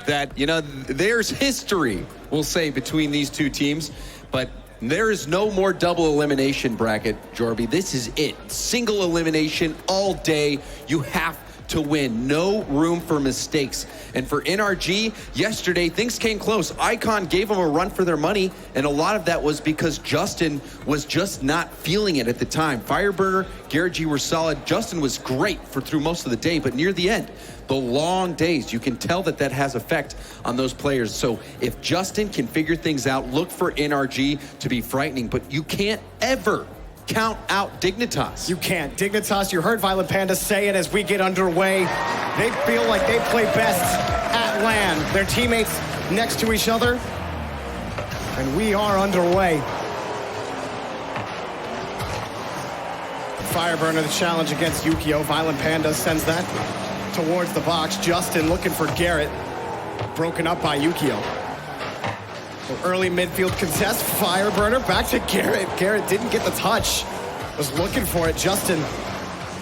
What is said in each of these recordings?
that, you know, there's history, we'll say, between these two teams, but there is no more double elimination bracket, Jorby. This is it. Single elimination all day. You have to win. No room for mistakes. And for NRG, yesterday, things came close. Icon gave them a run for their money, and a lot of that was because Justin was just not feeling it at the time. Fireburner, Garrett G were solid. Justin was great through most of the day, but near the end, the long days, you can tell that that has effect on those players. So if Justin can figure things out, look for NRG to be frightening, but you can't ever count out Dignitas. You can't. Dignitas, you heard Violent Panda say it as we get underway. They feel like they play best at LAN. Their teammates next to each other. And we are underway. Fireburner, the challenge against Yukio. Violent Panda sends that towards the box. Justin looking for Garrett. Broken up by Yukio. So early midfield contest. Fireburner back to Garrett. Garrett didn't get the touch. Was looking for it. Justin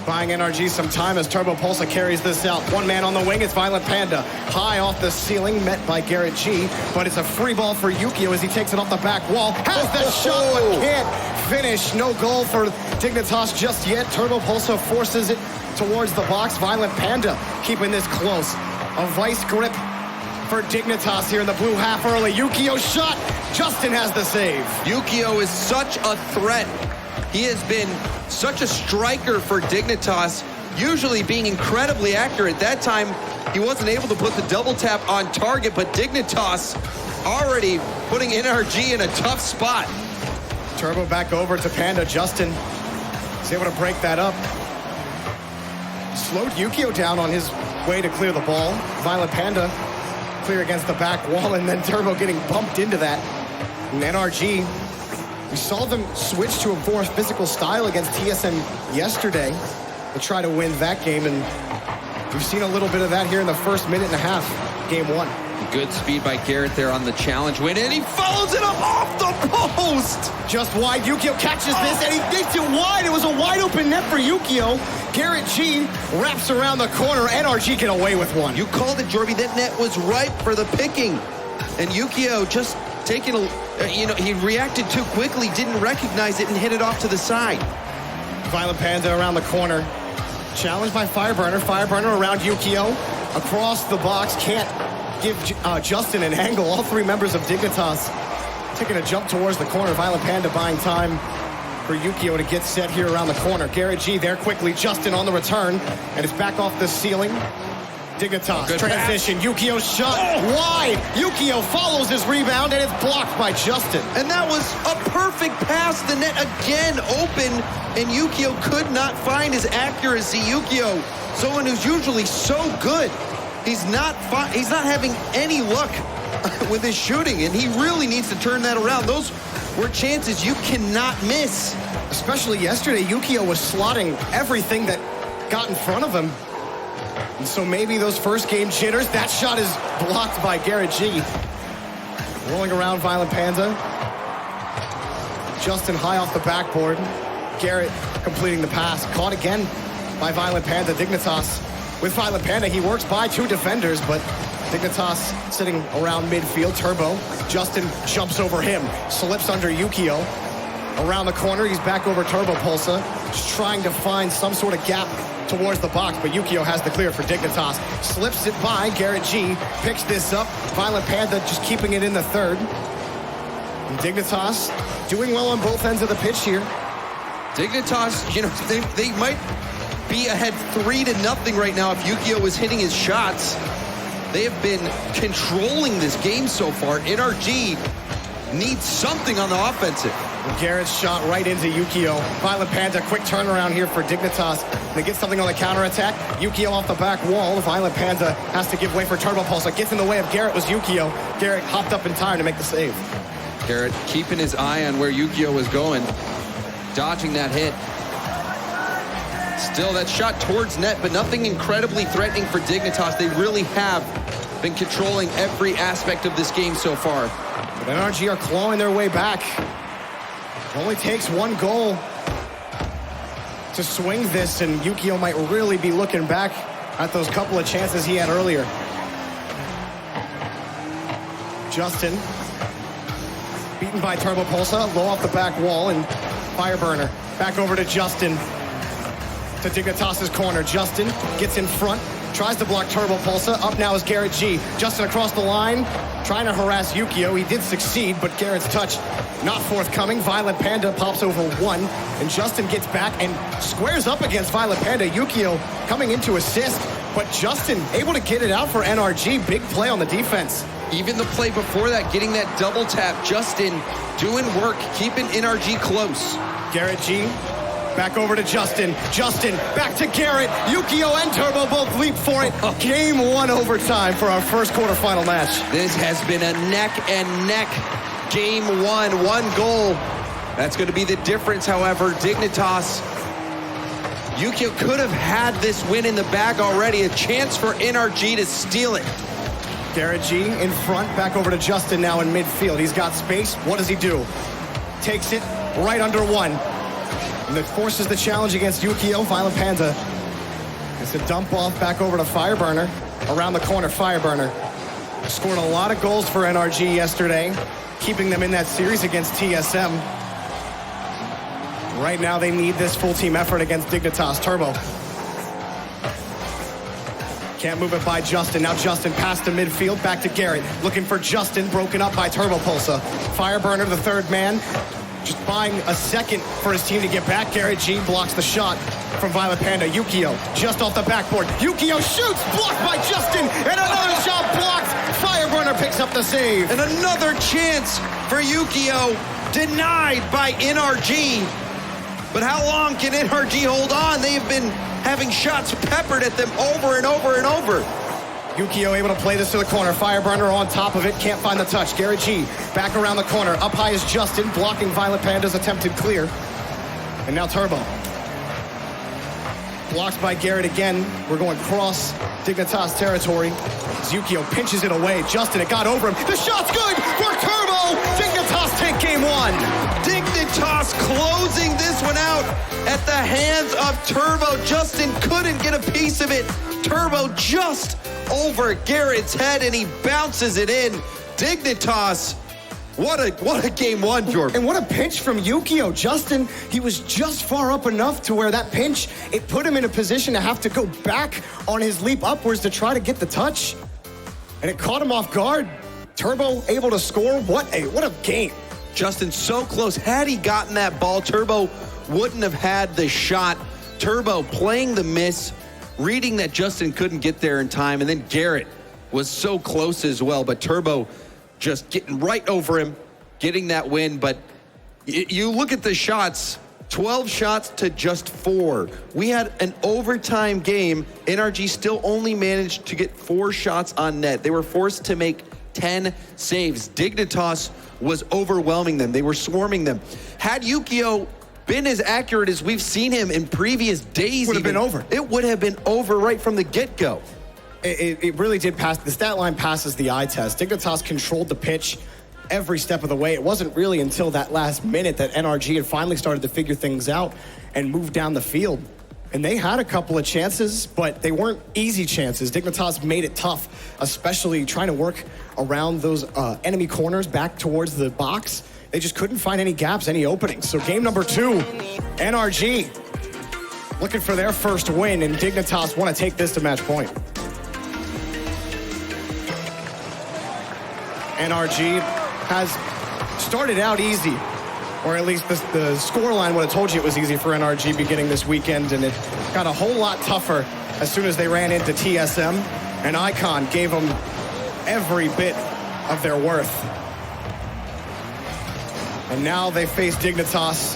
buying NRG some time as Turbo Pulsa carries this out. One man on the wing. It's Violent Panda. High off the ceiling, met by Garrett G. But it's a free ball for Yukio as he takes it off the back wall. Has the shot, but can't finish. No goal for Dignitas just yet. Turbo Pulsa forces it towards the box. Violent Panda keeping this close. A vice grip for Dignitas here in the blue half early. Yukio shot. Justin has the save. Yukio is such a threat. He has been such a striker for Dignitas, usually being incredibly accurate. That time, he wasn't able to put the double tap on target, but Dignitas already putting NRG in a tough spot. Turbo back over to Panda. Justin is able to break that up. Slowed Yukio down on his way to clear the ball. Violent Panda clear against the back wall, and then Turbo getting bumped into that. And NRG, we saw them switch to a more physical style against TSM yesterday to try to win that game, and we've seen a little bit of that here in the first minute and a half, game one. Good speed by Garrett there on the challenge win, and he follows it up off the post! Just wide, Yukio catches this, and he thinks it wide. It was a wide open net for Yukio. Garrett G wraps around the corner. NRG get away with one. You called it, Jorby. That net was ripe for the picking. And Yukio just taking he reacted too quickly, didn't recognize it, and hit it off to the side. Violent Panda around the corner. Challenged by Fireburner. Fireburner around Yukio. Across the box. Can't give Justin an angle. All three members of Dignitas taking a jump towards the corner. Violent Panda buying time for Yukio to get set here around the corner. Garrett G there quickly. Justin on the return. And it's back off the ceiling. Dignitas, transition, Yukio shot wide. Yukio follows his rebound, and it's blocked by Justin. And that was a perfect pass. The net again open, and Yukio could not find his accuracy. Yukio, someone who's usually so good, he's not having any luck with his shooting, and he really needs to turn that around. Those were chances you cannot miss. Especially yesterday, Yukio was slotting everything that got in front of him. And so maybe those first game jitters, that shot is blocked by Garrett G. Rolling around Violent Panda. Justin high off the backboard. Garrett completing the pass. Caught again by Violent Panda. Dignitas with Violent Panda. He works by two defenders, but Dignitas sitting around midfield. Turbo. Justin jumps over him. Slips under Yukio. Around the corner, he's back over Turbo Pulsa. Just trying to find some sort of gap towards the box, but Yukio has the clear for Dignitas. Slips it by Garrett G. Picks this up. Violent Panda just keeping it in the third. And Dignitas doing well on both ends of the pitch here. Dignitas, you know, they might be ahead 3-0 right now if Yukio was hitting his shots. They have been controlling this game so far. NRG needs something on the offensive. Garrett's shot right into Yukio. Violent Panda, quick turnaround here for Dignitas. They get something on the counterattack. Yukio off the back wall. Violent Panda has to give way for Turbo Pulsa. Gets in the way of Garrett was Yukio. Garrett hopped up in time to make the save. Garrett keeping his eye on where Yukio was going. Dodging that hit. Still that shot towards net, but nothing incredibly threatening for Dignitas. They really have been controlling every aspect of this game so far. But NRG are clawing their way back. It only takes one goal to swing this, and Yukio might really be looking back at those couple of chances he had earlier. Justin, beaten by Turbo Pulsa, low off the back wall, and Fireburner. Back over to Justin, to Dignitas' corner. Justin gets in front, tries to block Turbo Pulsa. Up now is Garrett G. Justin across the line, trying to harass Yukio. He did succeed, but Garrett's touch not forthcoming. Violent Panda pops over one, and Justin gets back and squares up against Violent Panda. Yukio coming in to assist, but Justin able to get it out for NRG. Big play on the defense. Even the play before that, getting that double tap. Justin doing work, keeping NRG close. Garrett G, back over to Justin. Justin, back to Garrett. Yukio and Turbo both leap for it. Game 1 overtime for our first quarterfinal match. This has been a neck and neck game 1 goal. That's going to be the difference, however. Dignitas, Yukio could have had this win in the bag already. A chance for NRG to steal it. Garrett G in front, back over to Justin now in midfield. He's got space. What does he do? Takes it right under one. And that forces the challenge against Yukio. Violent Panda. It's a dump off back over to Fireburner. Around the corner, Fireburner scored a lot of goals for NRG yesterday, keeping them in that series against TSM. Right now they need this full team effort against Dignitas. Turbo can't move it by Justin. Now Justin past the midfield, back to Garrett. Looking for Justin, broken up by Turbo Pulsa. Fireburner, the third man, just buying a second for his team to get back. Garrett G blocks the shot from Violent Panda. Yukio just off the backboard. Yukio shoots, blocked by Justin, and another shot blocked. Fireburner picks up the save. And another chance for Yukio, denied by NRG. But how long can NRG hold on? They've been having shots peppered at them over and over and over. Yukio able to play this to the corner. Fireburner on top of it, can't find the touch. Garrett G back around the corner. Up high is Justin, blocking Violent Panda's attempted clear. And now Turbo. Blocked by Garrett again. We're going cross Dignitas territory. Yukio pinches it away. Justin, it got over him. The shot's good for Turbo. Dignitas take game 1. Dignitas closing this one out at the hands of Turbo. Justin couldn't get a piece of it. Turbo just over Garrett's head, and he bounces it in. Dignitas, what a game 1, Jordan. And what a pinch from Yukio. Justin, he was just far up enough to where that pinch, it put him in a position to have to go back on his leap upwards to try to get the touch. And it caught him off guard. Turbo able to score. What a game. Justin so close. Had he gotten that ball, Turbo wouldn't have had the shot. Turbo playing the miss, reading that Justin couldn't get there in time, and then Garrett was so close as well, but Turbo just getting right over him, getting that win. But you look at the shots, 12 shots to just 4. We had an overtime game. NRG still only managed to get 4 shots on net. They were forced to make 10 saves. Dignitas was overwhelming them. They were swarming them. Had Yukio been as accurate as we've seen him in previous days, would have been over. It would have been over right from the get-go. It really did pass. The stat line passes the eye test. Dignitas controlled the pitch every step of the way. It wasn't really until that last minute that NRG had finally started to figure things out and move down the field. And they had a couple of chances, but they weren't easy chances. Dignitas made it tough, especially trying to work around those enemy corners back towards the box. They just couldn't find any gaps, any openings. So game number 2, NRG looking for their first win, and Dignitas want to take this to match point. NRG has started out easy, or at least the scoreline would have told you it was easy for NRG beginning this weekend, and it got a whole lot tougher as soon as they ran into TSM, and Icon gave them every bit of their worth. And now they face Dignitas,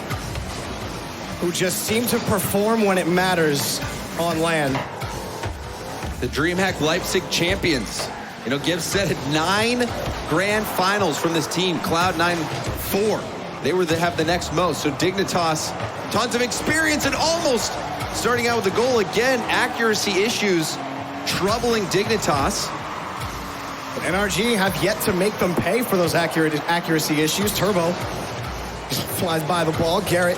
who just seem to perform when it matters on land. The DreamHack Leipzig champions. You know, Gibbs said it, 9 grand finals from this team. Cloud9, 4. They have the next most. So Dignitas, tons of experience and almost starting out with a goal again. Accuracy issues troubling Dignitas. But NRG have yet to make them pay for those accuracy issues. Turbo just flies by the ball. Garrett,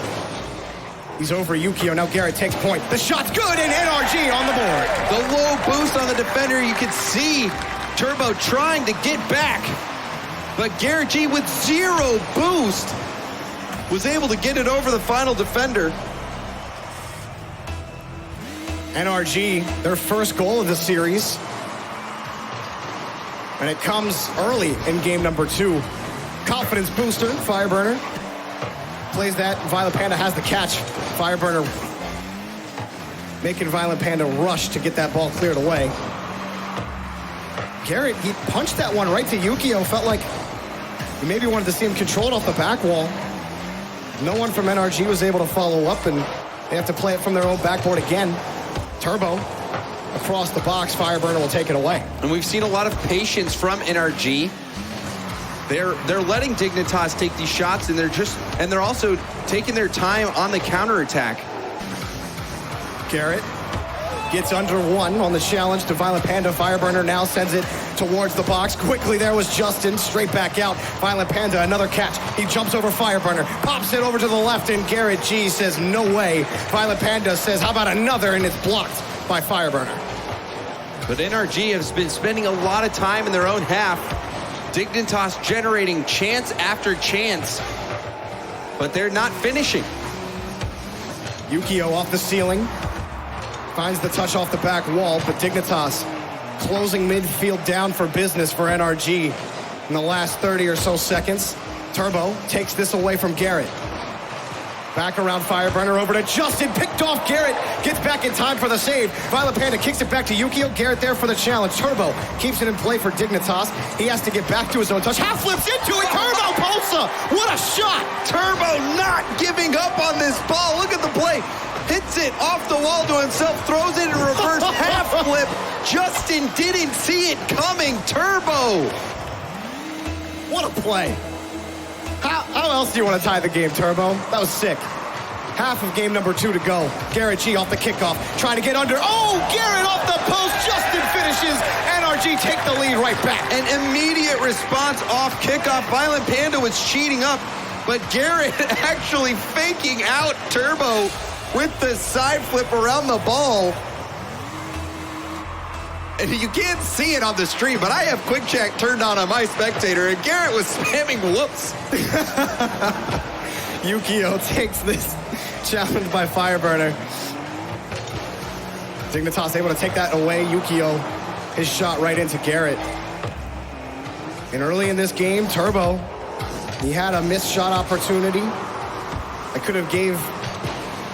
he's over Yukio. Now Garrett takes point. The shot's good, and NRG on the board. The low boost on the defender. You can see Turbo trying to get back. but Garrett G with 0 boost was able to get it over the final defender. NRG, their first goal of the series. And it comes early in game number 2. Confidence booster, Fireburner. Plays that, Violent Panda has the catch. Fireburner making Violent Panda rush to get that ball cleared away. Garrett, he punched that one right to Yukio. Felt like he maybe wanted to see him controlled off the back wall. No one from NRG was able to follow up, and they have to play it from their own backboard again. Turbo across the box. Fireburner will take it away. And we've seen a lot of patience from NRG. They're letting Dignitas take these shots, and they're also taking their time on the counterattack. Garrett gets under 1 on the challenge to Violent Panda. Fireburner now sends it towards the box. Quickly there was Justin, straight back out. Violent Panda, another catch. He jumps over Fireburner, pops it over to the left, and Garrett G says, no way. Violent Panda says, how about another? And it's blocked by Fireburner. But NRG has been spending a lot of time in their own half. Dignitas generating chance after chance, but they're not finishing. Yukio off the ceiling. Finds the touch off the back wall, but Dignitas closing midfield down for business for NRG in the last 30 or so seconds. Turbo takes this away from Garrett. Back around Fireburner, over to Justin, picked off Garrett, gets back in time for the save. Violent Panda kicks it back to Yukio, Garrett there for the challenge. Turbo keeps it in play for Dignitas. He has to get back to his own touch. Half flips into it, Turbo Pulsa, what a shot! Turbo not giving up on this ball, look at the play. Hits it off the wall to himself, throws it in reverse half flip. Justin didn't see it coming, Turbo. What a play. How else do you want to tie the game, Turbo? That was sick. Half of game number 2 to go. Garrett G off the kickoff, trying to get under. Oh, Garrett off the post. Justin finishes. NRG take the lead right back. An immediate response off kickoff. Violent Panda was cheating up, but Garrett actually faking out Turbo with the side flip around the ball. And you can't see it on the stream, but I have Quick Check turned on my spectator, and Garrett was spamming whoops. Yukio takes this challenge by Fireburner. Dignitas able to take that away. Yukio, his shot right into Garrett. And early in this game, Turbo, he had a missed shot opportunity that could have gave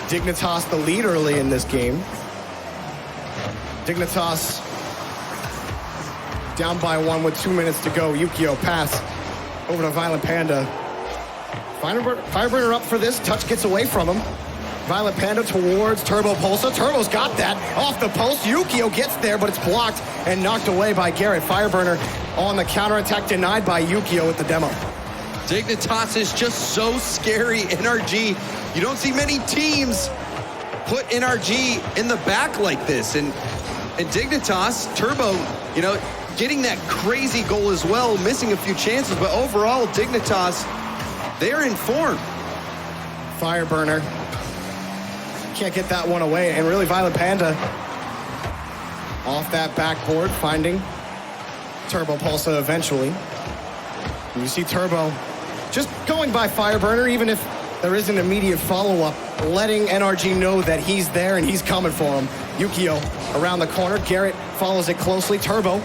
Dignitas the lead early in this game. Dignitas down by 1 with 2 minutes to go. Yukio pass over to Violent Panda. Fireburner up for this. Touch gets away from him. Violent Panda towards Turbo Pulsa. Turbo's got that. Off the post. Yukio gets there, but it's blocked and knocked away by Garrett. Fireburner on the counterattack, denied by Yukio with the demo. Dignitas is just so scary. NRG, you don't see many teams put NRG in the back like this. And Dignitas, Turbo, you know, getting that crazy goal as well, missing a few chances, but overall, Dignitas, they're in form. Fireburner can't get that one away, and really Violent Panda off that backboard, finding Turbo Pulsa eventually. And you see Turbo just going by Fireburner, even if there isn't immediate follow-up, letting NRG know that he's there and he's coming for him. Yukio around the corner. Garrett follows it closely. Turbo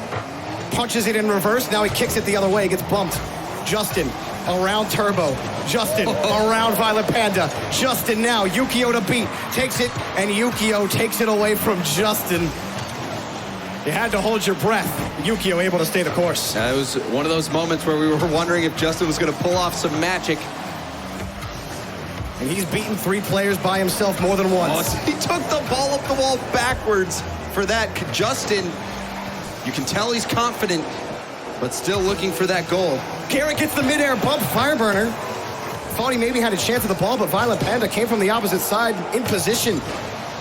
punches it in reverse. Now he kicks it the other way. Gets bumped. Justin around Turbo. Justin around Violent Panda. Justin now. Yukio to beat. Takes it, and Yukio takes it away from Justin. You had to hold your breath. Yukio able to stay the course. It was one of those moments where we were wondering if Justin was going to pull off some magic. And he's beaten 3 players by himself more than once. He took the ball up the wall backwards for that. Justin, you can tell he's confident, but still looking for that goal. Garrett gets the midair bump. Fireburner thought he maybe had a chance at the ball, but Violent Panda came from the opposite side in position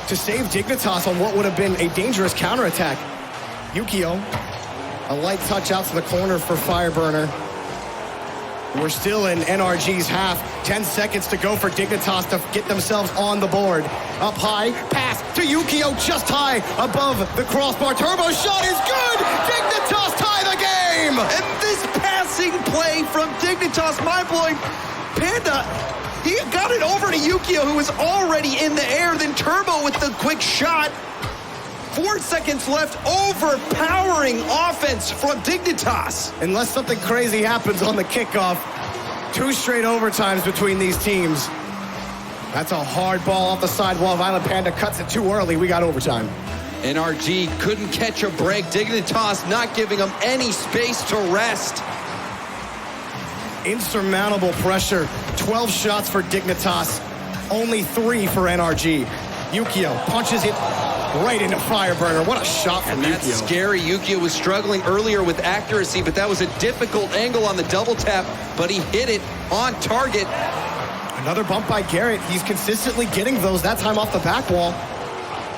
to save Dignitas on what would have been a dangerous counterattack. Yukio, a light touch out to the corner for Fireburner. We're still in NRG's half. 10 seconds to go for Dignitas to get themselves on the board. Up high, pass to Yukio, just high above the crossbar. Turbo shot is good! Dignitas tie the game! And this passing play from Dignitas, mind-blowing. Panda, he got it over to Yukio, who was already in the air, then Turbo with the quick shot. 4 seconds left, overpowering offense from Dignitas. Unless something crazy happens on the kickoff, 2 straight overtimes between these teams. That's a hard ball off the sidewall. Violent Panda cuts it too early. We got overtime. NRG couldn't catch a break. Dignitas not giving them any space to rest. Insurmountable pressure. 12 shots for Dignitas, only 3 for NRG. Yukio punches it right into Fireburner. What a shot from That's Yukio. scary. Yukio was struggling earlier with accuracy, but that was a difficult angle on the double tap, but he hit it on target. Another bump by Garrett. He's consistently getting those, that time off the back wall.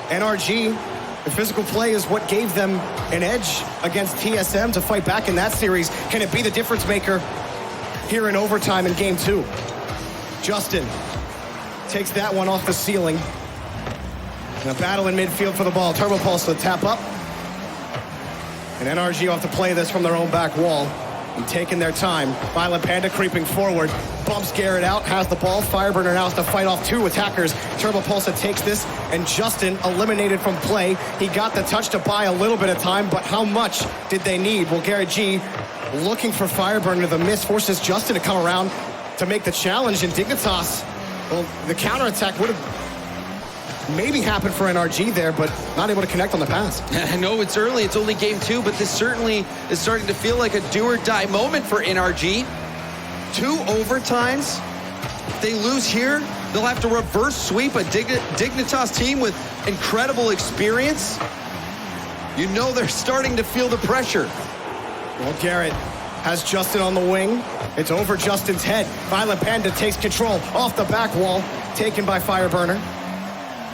NRG, the physical play is what gave them an edge against TSM to fight back in that series. Can it be the difference maker here in overtime in game 2? Justin takes that one off the ceiling. And a battle in midfield for the ball. Turbo Pulse to tap up. And NRG off to play this from their own back wall. And taking their time. Violent Panda creeping forward. Bumps Garrett out, has the ball. Fireburner now has to fight off 2 attackers. Turbo Pulse takes this, and Justin eliminated from play. He got the touch to buy a little bit of time, but how much did they need? Well, Garrett G looking for Fireburner. The miss forces Justin to come around to make the challenge, and Dignitas, well, the counterattack would have maybe happened for NRG there, but not able to connect on the pass. I know it's early, it's only game 2, but this certainly is starting to feel like a do-or-die moment for NRG. 2 overtimes. If they lose here, they'll have to reverse sweep a Dignitas team with incredible experience. You know they're starting to feel the pressure. Well, Garrett has Justin on the wing. It's over Justin's head. Violent Panda takes control off the back wall, taken by Fireburner.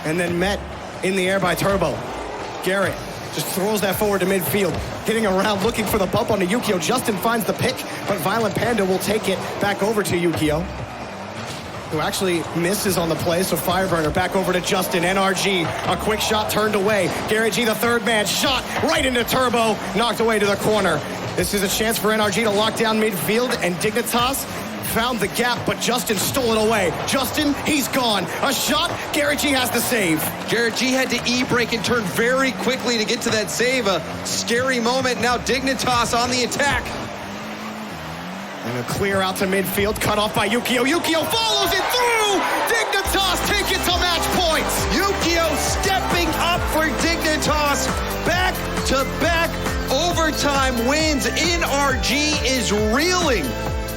And then met in the air by Turbo. Garrett just throws that forward to midfield, getting around, looking for the bump onto Yukio. Justin finds the pick, but Violent Panda will take it back over to Yukio, who actually misses on the play, so Fireburner back over to Justin. NRG, a quick shot turned away. Garrett G, the third man, shot right into Turbo, knocked away to the corner. This is a chance for NRG to lock down midfield, and Dignitas found the gap, but Justin stole it away. Justin, he's gone. A shot, Garrett G has the save. Garrett G had to E-brake and turn very quickly to get to that save. A scary moment. Now Dignitas on the attack. And a clear out to midfield, cut off by Yukio. Yukio follows it through! Dignitas take it to match points! Yukio stepping up for Dignitas. Back-to-back overtime wins. NRG is reeling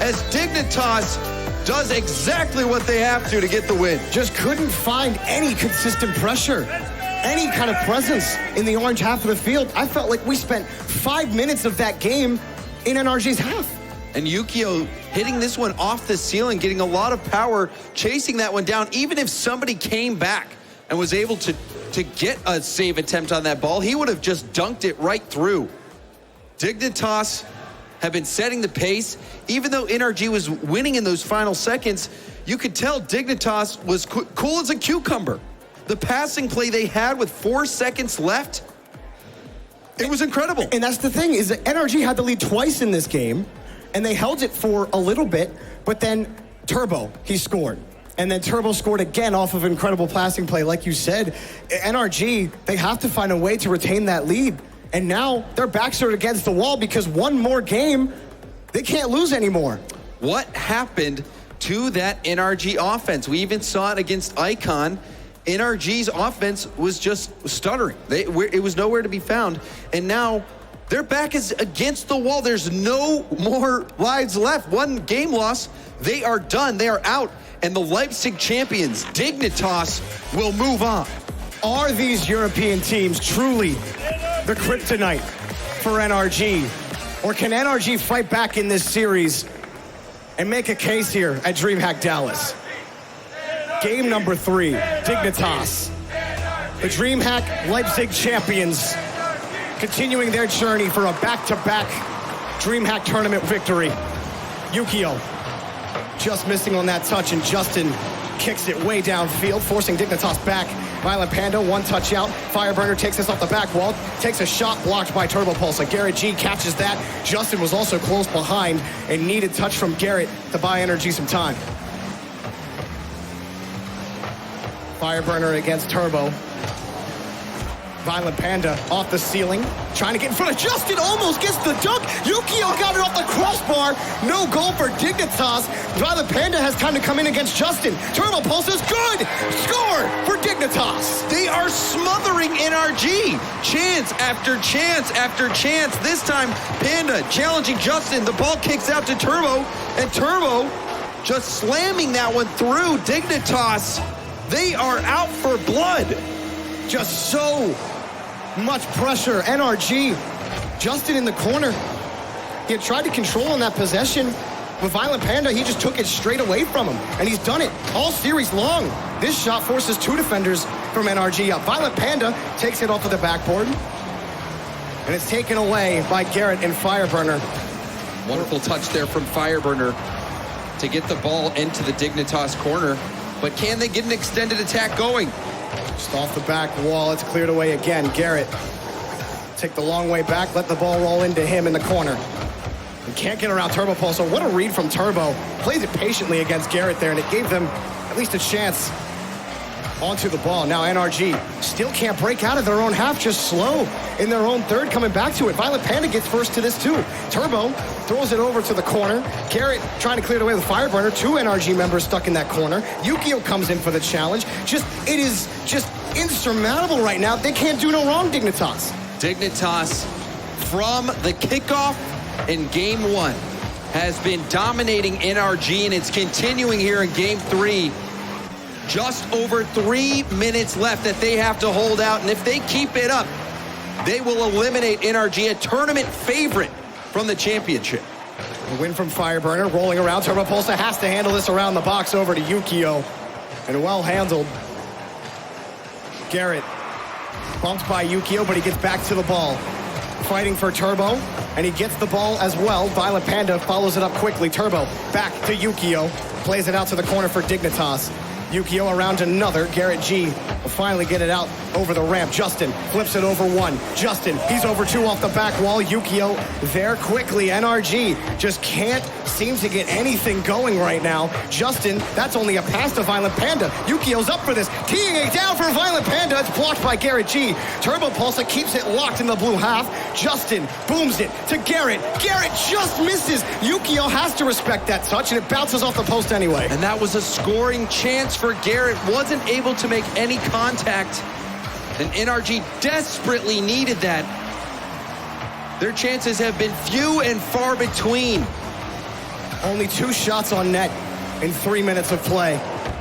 as Dignitas does exactly what they have to get the win. Just couldn't find any consistent pressure, any kind of presence in the orange half of the field. I felt like we spent 5 minutes of that game in NRG's half. And Yukio hitting this one off the ceiling, getting a lot of power, chasing that one down. Even if somebody came back and was able to get a save attempt on that ball, he would have just dunked it right through. Dignitas have been setting the pace. Even though NRG was winning in those final seconds, you could tell Dignitas was cool as a cucumber. The passing play they had with 4 seconds left, it was incredible. And that's the thing, is that NRG had the lead twice in this game, and they held it for a little bit, but then Turbo, he scored. And then Turbo scored again off of incredible passing play. Like you said, NRG, they have to find a way to retain that lead. And now their backs are against the wall because one more game, they can't lose anymore. What happened to that NRG offense? We even saw it against Icon. NRG's offense was just stuttering. It was nowhere to be found. And now their back is against the wall. There's no more lives left. One game loss, they are done. They are out. And the Leipzig champions, Dignitas, will move on. Are these European teams truly the kryptonite for NRG? Or can NRG fight back in this series and make a case here at DreamHack Dallas? Game number 3, Dignitas. The DreamHack Leipzig champions continuing their journey for a back-to-back DreamHack tournament victory. Yukio just missing on that touch, and Justin kicks it way downfield, forcing Dignitas back Violent Panda, one touch out. Fireburner takes this off the back wall, takes a shot blocked by Turbo Pulsar. Garrett G catches that. Justin was also close behind and needed touch from Garrett to buy NRG some time. Fireburner against Turbo. Violent Panda off the ceiling, trying to get in front of Justin, almost gets the dunk. Yukio got it off the crossbar. No goal for Dignitas. Violent Panda has time to come in against Justin. Turbo Pulse is good. Score for Dignitas. They are smothering NRG. Chance after chance after chance. This time, Panda challenging Justin. The ball kicks out to Turbo, and Turbo just slamming that one through. Dignitas, they are out for blood. Just so much pressure. NRG, Justin in the corner. He had tried to control on that possession. With Violent Panda, he just took it straight away from him. And he's done it all series long. This shot forces two defenders from NRG up. Violent Panda takes it off of the backboard. And it's taken away by Garrett and Fireburner. Wonderful touch there from Fireburner to get the ball into the Dignitas corner. But can they get an extended attack going? Just off the back wall, it's cleared away again. Garrett, take the long way back, let the ball roll into him in the corner. He can't get around Turbo Pulse, so what a read from Turbo. Plays it patiently against Garrett there, and it gave them at least a chance onto the ball. Now NRG still can't break out of their own half, just slow in their own third, coming back to it. Violent Panda gets first to this too. Turbo throws it over to the corner. Garrett trying to clear it away with Fireburner. Two NRG members stuck in that corner. Yukio comes in for the challenge. It is just insurmountable right now. They can't do no wrong, Dignitas. Dignitas, from the kickoff in game one, has been dominating NRG, and it's continuing here in game three. Just over 3 minutes left that they have to hold out, and if they keep it up, they will eliminate NRG, a tournament favorite from the championship. A win from Fireburner, rolling around. Turbo Pulsar has to handle this around the box over to Yukio, and well handled. Garrett bumped by Yukio, but he gets back to the ball. Fighting for Turbo, and he gets the ball as well. Violent Panda follows it up quickly. Turbo back to Yukio, plays it out to the corner for Dignitas. Yukio around another. Garrett G will finally get it out over the ramp. Justin flips it over one. Justin, he's over two off the back wall. Yukio there quickly. NRG just can't seem to get anything going right now. Justin, that's only a pass to Violent Panda. Yukio's up for this. Teeing it down for Violent Panda. It's blocked by Garrett G. Turbo Pulsar keeps it locked in the blue half. Justin booms it to Garrett. Garrett just misses. Yukio has to respect that touch, and it bounces off the post anyway. And that was a scoring chance for Garrett. Wasn't able to make any contact, and NRG desperately needed that. Their chances have been few and far between. Only 2 shots on net in 3 minutes of play.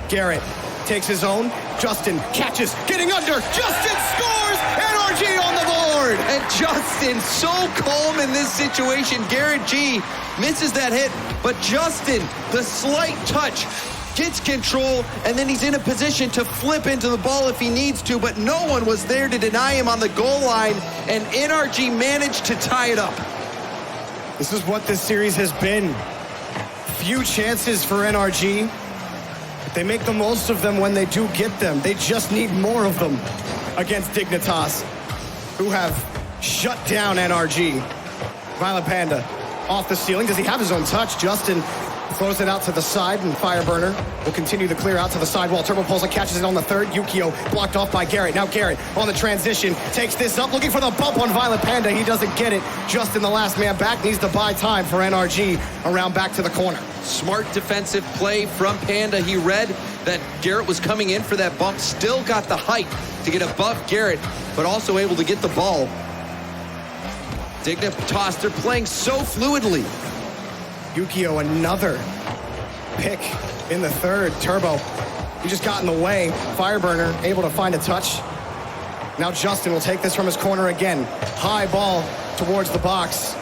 Garrett takes his own. Justin catches, getting under. Justin scores! NRG on the board! And Justin so calm in this situation. Garrett G misses that hit, but Justin, the slight touch, gets control, and then he's in a position to flip into the ball if he needs to, but no one was there to deny him on the goal line, and NRG managed to tie it up. This is what this series has been. Few chances for NRG. They make the most of them when they do get them. They just need more of them against Dignitas, who have shut down NRG. Violent Panda off the ceiling. Does he have his own touch? Justin throws it out to the side, and Fireburner will continue to clear out to the sidewall. Turbo Pulsar catches it on the third. Yukio blocked off by Garrett. Now Garrett on the transition takes this up, looking for the bump on Violent Panda. He doesn't get it. Justin, the last man back, needs to buy time for NRG around back to the corner. Smart defensive play from Panda. He read that Garrett was coming in for that bump, still got the height to get above Garrett, but also able to get the ball. Dignitas, they're playing so fluidly. Yukio, another pick in the third. Turbo, he just got in the way. Fireburner able to find a touch. Now Justin will take this from his corner again. High ball towards the box.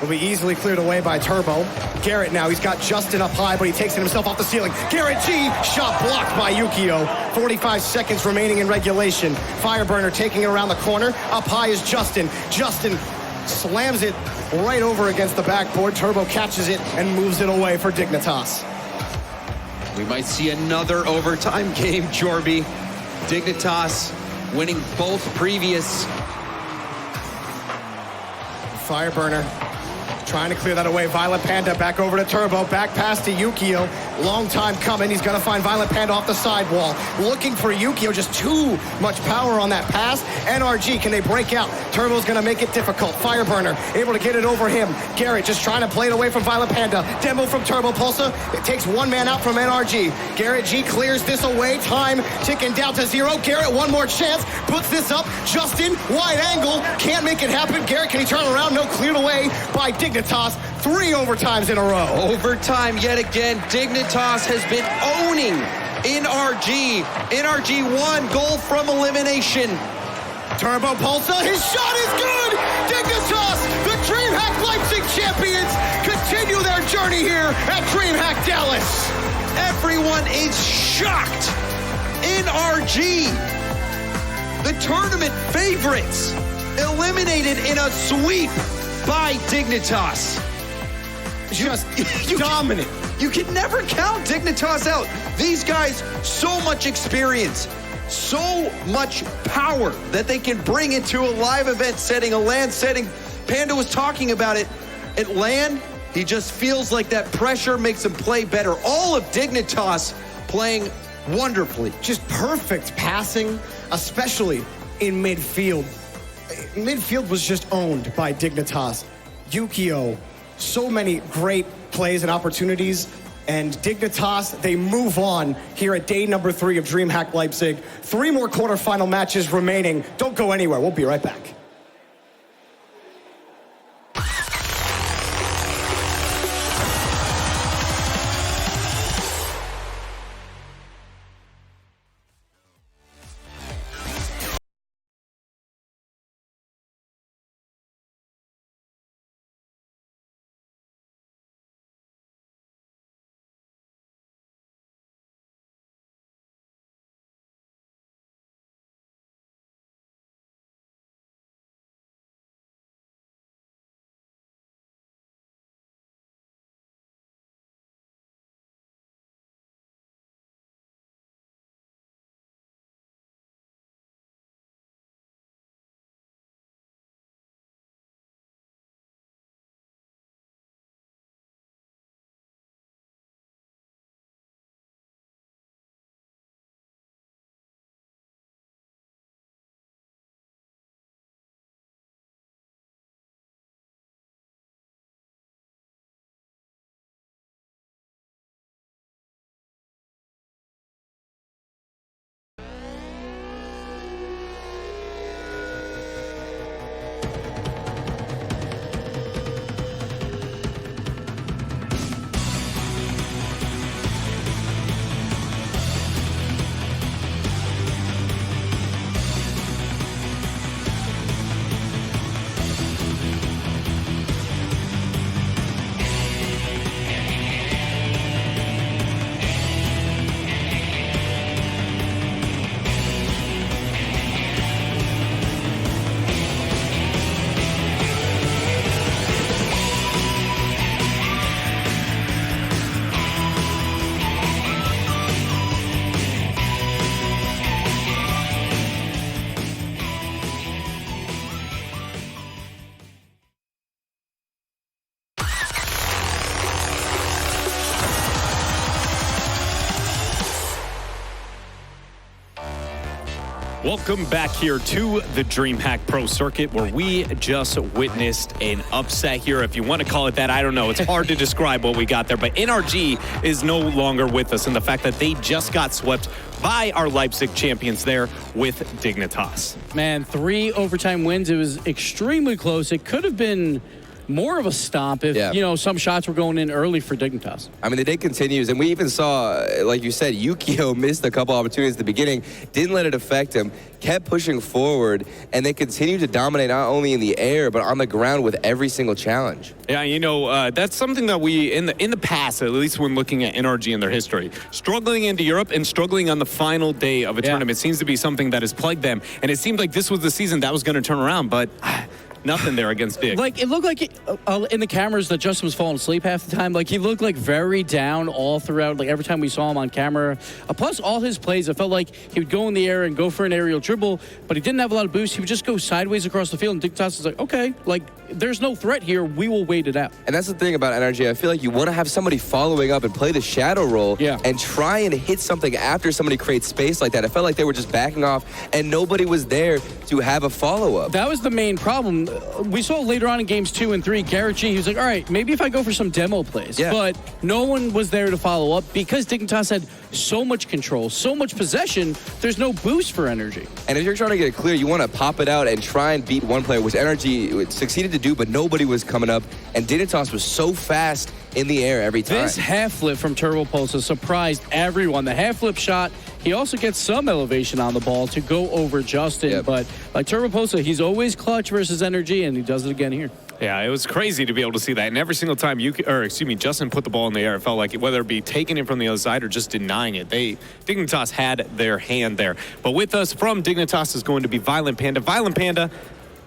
Will be easily cleared away by Turbo. Garrett now, he's got Justin up high, but he takes it himself off the ceiling. Garrett G, shot blocked by Yukio. 45 seconds remaining in regulation. Fireburner taking it around the corner. Up high is Justin. Justin slams it right over against the backboard. Turbo catches it and moves it away for Dignitas. We might see another overtime game, Jorby. Dignitas winning both previous. Fireburner trying to clear that away. Violent Panda back over to Turbo, back pass to Yukio. Long time coming. He's gonna find Violent Panda off the sidewall. Looking for Yukio, just too much power on that pass. NRG, can they break out? Turbo's gonna make it difficult. Fireburner able to get it over him. Garrett just trying to play it away from Violent Panda. Demo from Turbo Pulsa. It takes one man out from NRG. Garrett G clears this away. Time ticking down to 0. Garrett, one more chance. Puts this up. Justin, wide angle. Can't make it happen. Garrett, can he turn around? No, cleared away by Dignitas. 3 overtimes in a row. Overtime yet again. Dignitas has been owning NRG. NRG won, goal from elimination. Turbo Pulsa, his shot is good! Dignitas, the DreamHack Leipzig champions, continue their journey here at DreamHack Dallas. Everyone is shocked. NRG, the tournament favorites, eliminated in a sweep by Dignitas. Just dominant. You can never count Dignitas out. These guys, so much experience, so much power that they can bring into a live event setting, a LAN setting. Panda was talking about it. At LAN, he just feels like that pressure makes him play better. All of Dignitas playing wonderfully. Just perfect passing, especially in midfield. Midfield was just owned by Dignitas. Yukio, so many great plays and opportunities. And Dignitas, they move on here at day number 3 of DreamHack Leipzig. 3 more quarterfinal matches remaining. Don't go anywhere. We'll be right back. Welcome back here to the DreamHack Pro Circuit, where we just witnessed an upset here. If you want to call it that, I don't know. It's hard to describe what we got there. But NRG is no longer with us, and the fact that they just got swept by our Leipzig champions there with Dignitas. Man, 3 overtime wins. It was extremely close. It could have been more of a stomp if, you know, some shots were going in early for Dignitas. I mean, the day continues, and we even saw, like you said, Yukio missed a couple opportunities at the beginning, didn't let it affect him, kept pushing forward, and they continued to dominate not only in the air, but on the ground with every single challenge. Yeah, you know, that's something that we, in the past, at least when looking at NRG and their history, struggling into Europe and struggling on the final day of a tournament seems to be something that has plagued them, and it seemed like this was the season that was going to turn around, but nothing there against Dig. Like, it looked like in the cameras that Justin was falling asleep half the time. Like, he looked like very down all throughout. Like, every time we saw him on camera. Plus, all his plays, it felt like he would go in the air and go for an aerial dribble, but he didn't have a lot of boost. He would just go sideways across the field, and Dignitas was like, okay, like, there's no threat here. We will wait it out. And that's the thing about NRG. I feel like you want to have somebody following up and play the shadow role and try and hit something after somebody creates space like that. I felt like they were just backing off, and nobody was there to have a follow-up. That was the main problem. We saw later on in games 2 and 3, Garrett G, he was like, all right, maybe if I go for some demo plays. Yeah. But no one was there to follow up because Dignitas had so much control, so much possession, there's no boost for NRG. And if you're trying to get it clear, you want to pop it out and try and beat one player, which NRG succeeded to do, but nobody was coming up. And Dignitas was so fast in the air every time. This half flip from Turbo Pulsa surprised everyone. The half flip shot, he also gets some elevation on the ball to go over Justin. Yep. But like Turbo Pulsa, he's always clutch versus NRG, and he does it again here. Yeah, it was crazy to be able to see that. And every single time Justin put the ball in the air, it felt like whether it be taking it from the other side or just denying it, Dignitas had their hand there. But with us from Dignitas is going to be Violent Panda. Violent Panda,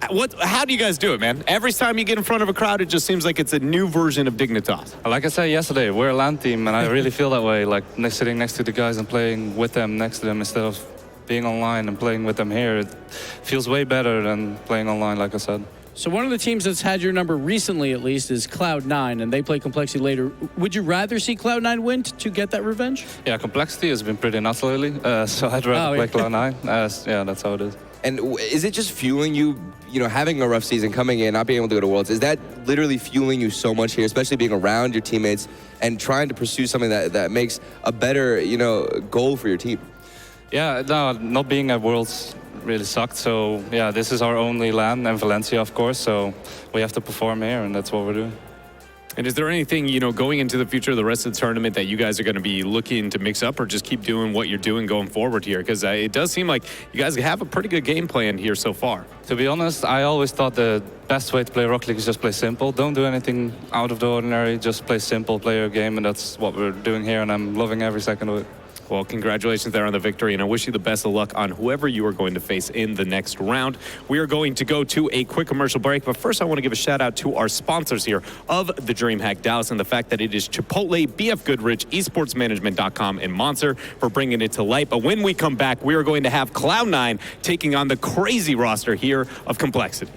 how do you guys do it, man? Every time you get in front of a crowd, it just seems like it's a new version of Dignitas. Like I said yesterday, we're a LAN team, and I really feel that way. Like sitting next to the guys and playing with them, next to them, instead of being online and playing with them here. It feels way better than playing online, like I said. So one of the teams that's had your number recently, at least, is Cloud9, and they play Complexity later. Would you rather see Cloud9 win to get that revenge? Yeah, Complexity has been pretty nuts lately, so I'd rather play Cloud9. Yeah, that's how it is. And is it just fueling you, having a rough season, coming in, not being able to go to Worlds? Is that literally fueling you so much here, especially being around your teammates and trying to pursue something that makes a better, goal for your team? Yeah, no, not being at Worlds really sucked. So, yeah, this is our only LAN, and Valencia, of course. So we have to perform here, and that's what we're doing. And is there anything, going into the future of the rest of the tournament that you guys are going to be looking to mix up, or just keep doing what you're doing going forward here? Because it does seem like you guys have a pretty good game plan here so far. To be honest, I always thought the best way to play Rocket League is just play simple. Don't do anything out of the ordinary. Just play simple, play your game, and that's what we're doing here, and I'm loving every second of it. Well, congratulations there on the victory, and I wish you the best of luck on whoever you are going to face in the next round. We are going to go to a quick commercial break, but first I want to give a shout out to our sponsors here of the DreamHack Dallas, and the fact that it is Chipotle, BF Goodrich, esportsmanagement.com, and Monster for bringing it to light. But when we come back, we are going to have Cloud9 taking on the crazy roster here of Complexity.